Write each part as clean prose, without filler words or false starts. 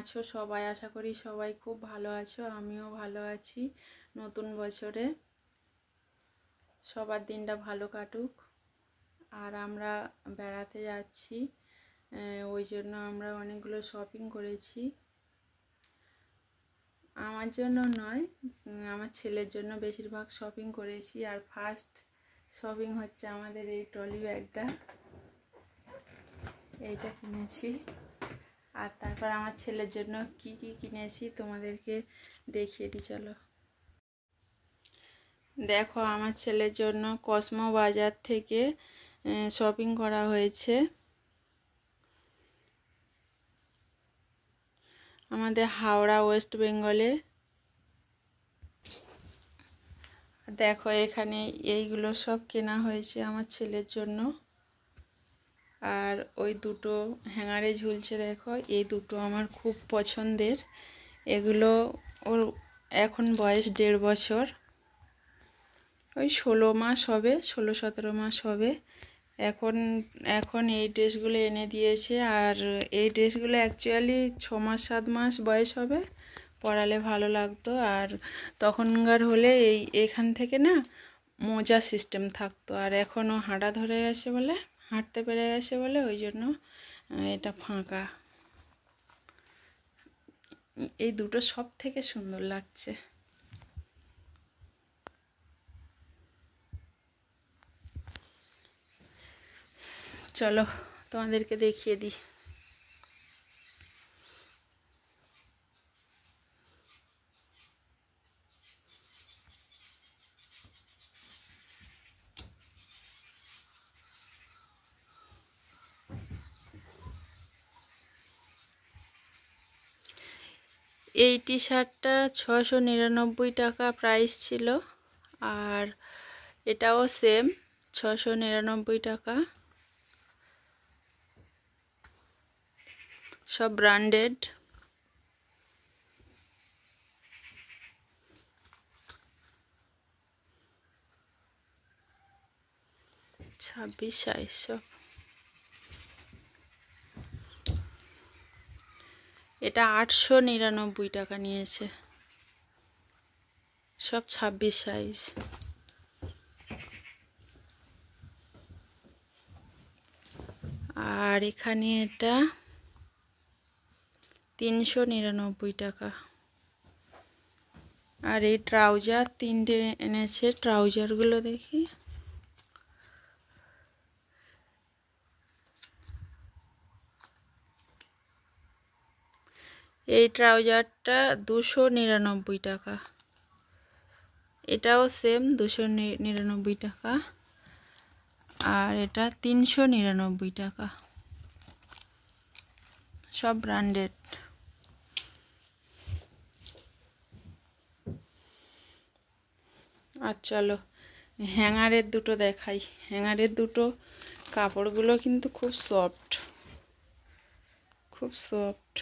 আছো সবাই? আশা করি সবাই খুব ভালো আছো, আমিও ভালো আছি। নতুন বছরে সবার দিনটা ভালো কাটুক। আর আমরা বেড়াতে যাচ্ছি, ওই জন্য আমরা অনেকগুলো শপিং করেছি। আমার জন্য নয়, আমার ছেলের জন্য বেশিরভাগ শপিং করেছি। আর ফার্স্ট শপিং হচ্ছে আমাদের এই ট্রলি ব্যাগটা, এইটা কিনেছি। আর তারপর আমার ছেলের জন্য কি কি কিনেছি তোমাদেরকে দেখিয়ে দিই, চলো। দেখো, আমার ছেলের জন্য কসমো বাজার থেকে শপিং করা হয়েছে। আমাদের হাওড়া, ওয়েস্ট বেঙ্গলে। দেখো, এখানে এইগুলো সব কেনা হয়েছে আমার ছেলের জন্য। আর ওই দুটো হ্যাঙ্গারে ঝুলছে, দেখো, এই দুটো আমার খুব পছন্দের। এগুলো ওর এখন বয়স 1.5 বছর, ওই 16 মাস হবে, 16-17 মাস হবে এখন। এখন এই ড্রেসগুলো এনে দিয়েছে। আর এই ড্রেসগুলো অ্যাকচুয়ালি 6 মাস 7 মাস বয়স হবে, পরালে ভালো লাগতো। আর তখনকার হলে এখান থেকে না মোজা সিস্টেম থাকতো। আর এখনও হাঁটা ধরে গেছে বলে, হাঁটতে পেরে গেছে বলে, ওই জন্য এটা ফাঁকা। এই দুটো সব থেকে সুন্দর লাগছে। চলো তোমাদেরকে দেখিয়ে দিই। এই টি শার্টটা 699 টাকা প্রাইস ছিল। আর এটাও সেম 699 টাকা, সব ব্র্যান্ডেড। ছাব্বিশ সাইজ সব। এটা 899 টাকা নিয়েছে, সব 26 সাইজ। আর এখানে এটা 399 টাকা। আর এই ট্রাউজার 3টে এনেছে, ট্রাউজারগুলো দেখি। এই ট্রাউজারটা 299 টাকা, এটাও সেম 299 টাকা। আর এটা 399 টাকা, সব ব্র্যান্ডেড। আর চলো হ্যাঙ্গারের দুটো দেখাই। হ্যাঙ্গারের দুটো কাপড়গুলো কিন্তু খুব সফট, খুব সফট।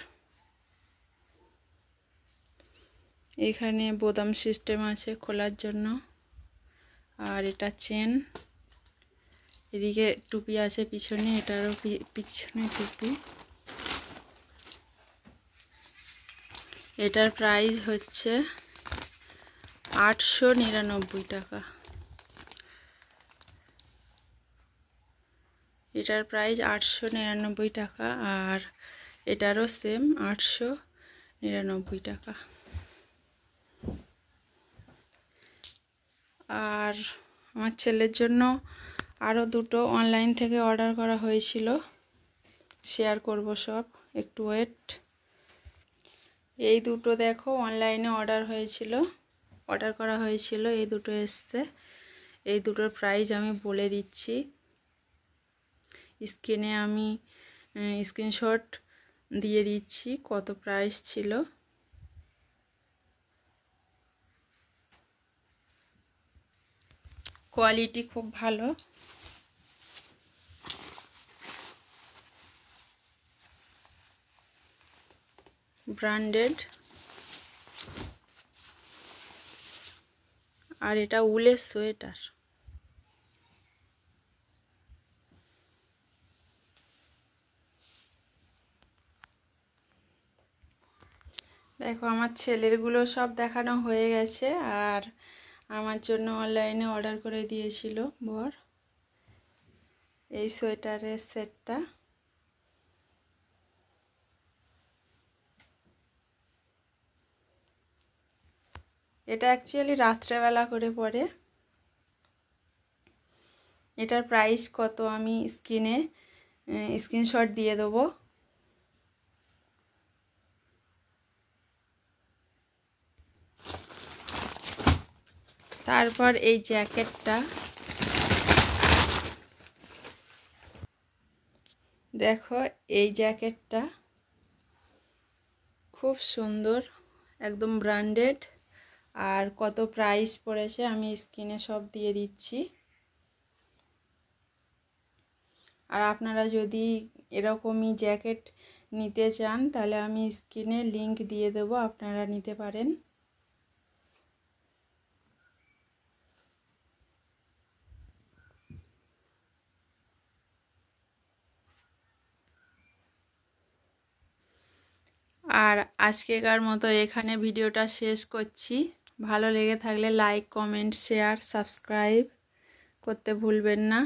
এখানে বোতাম সিস্টেম আছে খোলার জন্য। আর এটা চেন, এদিকে টুপি আছে পিছনে, এটারও পিছনে টুপি। এটার প্রাইস হচ্ছে 899 টাকা। এটার প্রাইস 899 টাকা। আর এটারও সেম 899 টাকা। আর আমার ছেলের জন্য আরও দুটো অনলাইন থেকে অর্ডার করা হয়েছিল, শেয়ার করব সব, একটু ওয়েট। এই দুটো দেখো অনলাইনে অর্ডার করা হয়েছিল, এই দুটো এসছে। এই দুটোর প্রাইস আমি বলে দিচ্ছি, স্ক্রিনে আমি স্ক্রিনশট দিয়ে দিচ্ছি কত প্রাইস ছিল। কোয়ালিটি খুব ভালো, ব্র্যান্ডেড। আর এটা উলের সোয়েটার। দেখো আমার ছেলেরগুলো সব দেখানো হয়ে গেছে, আর আমার জন্য অনলাইনে অর্ডার করে দিয়েছিল বর এই সোয়েটারের সেটটা। এটা অ্যাকচুয়ালি রাত্রেবেলা করে পরে। এটার প্রাইস কত আমি স্ক্রিনশট দিয়ে দেবো। তারপর এই জ্যাকেটটা দেখো, এই জ্যাকেটটা খুব সুন্দর, একদম ব্র্যান্ডেড। আর কত প্রাইস পড়েছে আমি স্ক্রিনে সব দিয়ে দিচ্ছি। আর আপনারা যদি এরকমই জ্যাকেট নিতে চান তাহলে আমি স্ক্রিনে লিংক দিয়ে দেবো, আপনারা নিতে পারেন। আর আজকেকার মতো এখানে ভিডিওটা শেষ করছি। ভালো লেগে থাকলে লাইক, কমেন্ট, শেয়ার, সাবস্ক্রাইব করতে ভুলবেন না।